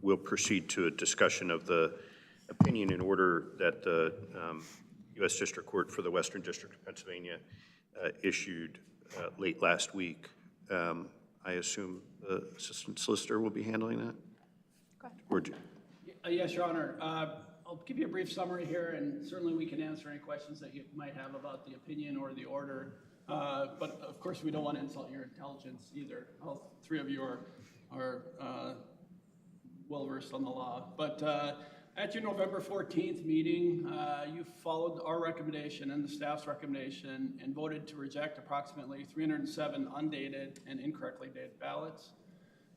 We'll proceed to a discussion of the opinion in order that the U.S. District Court for the Western District of Pennsylvania issued late last week. I assume the Assistant Solicitor will be handling that? Correct. Yes, Your Honor. I'll give you a brief summary here, and certainly we can answer any questions that you might have about the opinion or the order. But of course, we don't want to insult your intelligence either. All three of you are well-versed on the law. But at your November 14th meeting, you followed our recommendation and the staff's recommendation and voted to reject approximately 307 undated and incorrectly dated ballots.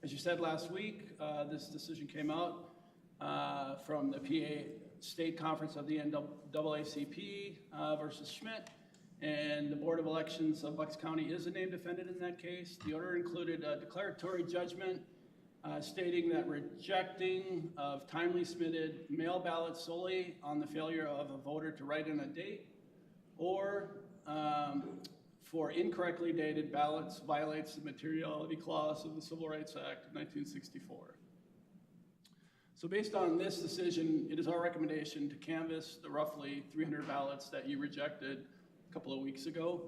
As you said last week, this decision came out from the PA State Conference of the NAACP versus Schmidt, and the Board of Elections of Bucks County is a named defendant in that case. The order included a declaratory judgment stating that rejecting of timely submitted mail ballots solely on the failure of a voter to write in a date or for incorrectly dated ballots violates the materiality clause of the Civil Rights Act of 1964. So based on this decision, it is our recommendation to canvass the roughly 300 ballots that you rejected a couple of weeks ago.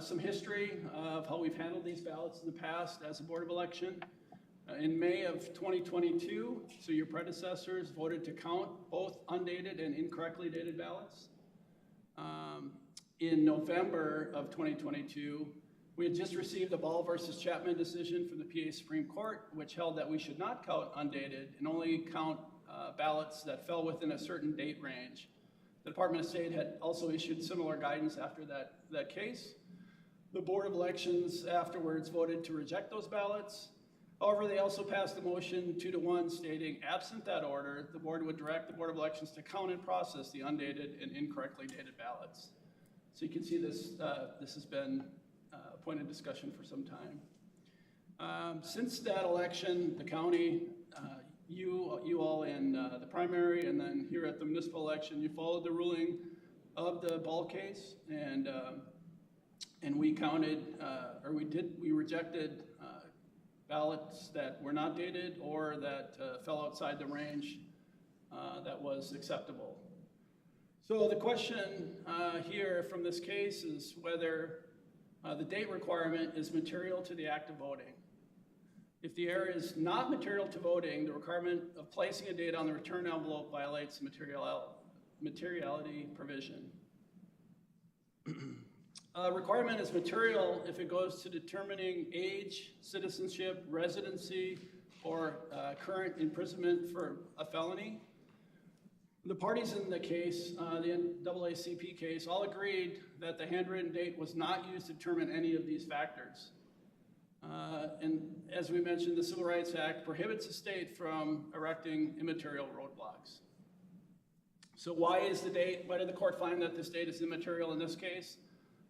Some history of how we've handled these ballots in the past as a Board of Election. In May of 2022, so your predecessors voted to count both undated and incorrectly dated ballots. In November of 2022, we had just received the Ball versus Chapman decision from the PA Supreme Court, which held that we should not count undated and only count ballots that fell within a certain date range. The Department of State had also issued similar guidance after that case. The Board of Elections afterwards voted to reject those ballots. However, they also passed a motion 2-1 stating, absent that order, the board would direct the Board of Elections to count and process the undated and incorrectly dated ballots. So you can see this has been a point of discussion for some time. Since that election, the county, you all in the primary and then here at the municipal election, you followed the ruling of the Ball case, and we counted, we rejected ballots that were not dated or that fell outside the range that was acceptable. So the question here from this case is whether the date requirement is material to the act of voting. If the error is not material to voting, the requirement of placing a date on the return envelope violates the materiality provision. Requirement is material if it goes to determining age, citizenship, residency, or current imprisonment for a felony. The parties in the case, the NAACP case, all agreed that the handwritten date was not used to determine any of these factors. And as we mentioned, the Civil Rights Act prohibits the state from erecting immaterial roadblocks. So why did the court find that this date is immaterial in this case?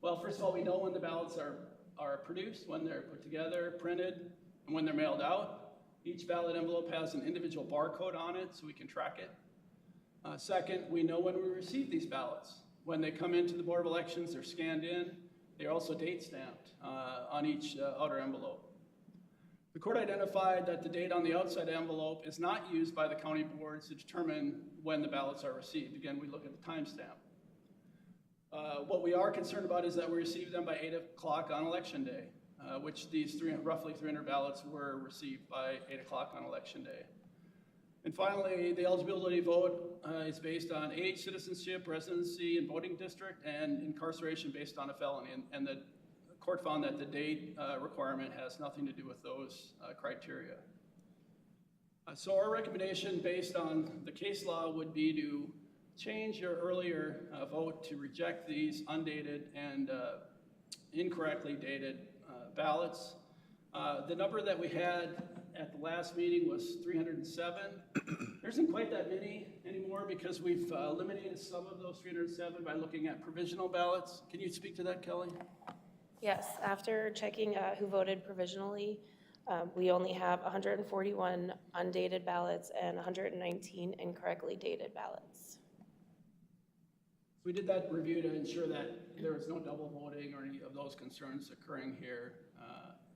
Well, first of all, we know when the ballots are produced, when they're put together, printed, and when they're mailed out. Each ballot envelope has an individual barcode on it, so we can track it. Second, we know when we receive these ballots. When they come into the Board of Elections, they're scanned in. They're also date stamped on each outer envelope. The court identified that the date on the outside envelope is not used by the county boards to determine when the ballots are received. Again, we look at the timestamp. What we are concerned about is that we received them by 8 o'clock on Election Day, which these roughly 300 ballots were received by 8 o'clock on Election Day. And finally, the eligibility vote is based on age, citizenship, residency, and voting district, and incarceration based on a felony. And the court found that the date requirement has nothing to do with those criteria. So our recommendation based on the case law would be to change your earlier vote to reject these undated and incorrectly dated ballots. The number that we had at the last meeting was 307. There isn't quite that many anymore because we've eliminated some of those 307 by looking at provisional ballots. Can you speak to that, Kelly? Yes, after checking who voted provisionally, we only have 141 undated ballots and 119 incorrectly dated ballots. We did that review to ensure that there was no double voting or any of those concerns occurring here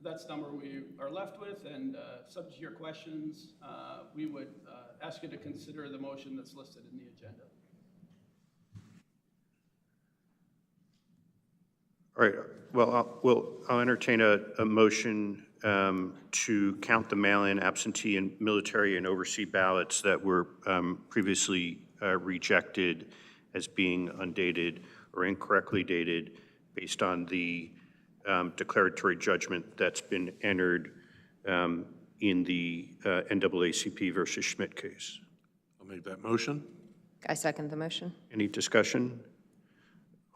that's the number we are left with, and subject to your questions, we would ask you to consider the motion that's listed in the agenda. All right, well, I'll entertain a motion to count the mail-in, absentee, and military and overseas ballots that were previously rejected as being undated or incorrectly dated based on the declaratory judgment that's been entered in the NAACP versus Schmidt case. I'll make that motion. I second the motion. Any discussion?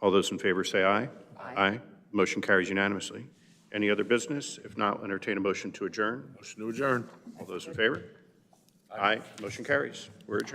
All those in favor say aye. Aye. Motion carries unanimously. Any other business? If not, I'll entertain a motion to adjourn. Motion to adjourn. All those in favor? Aye. Motion carries. We're adjourned.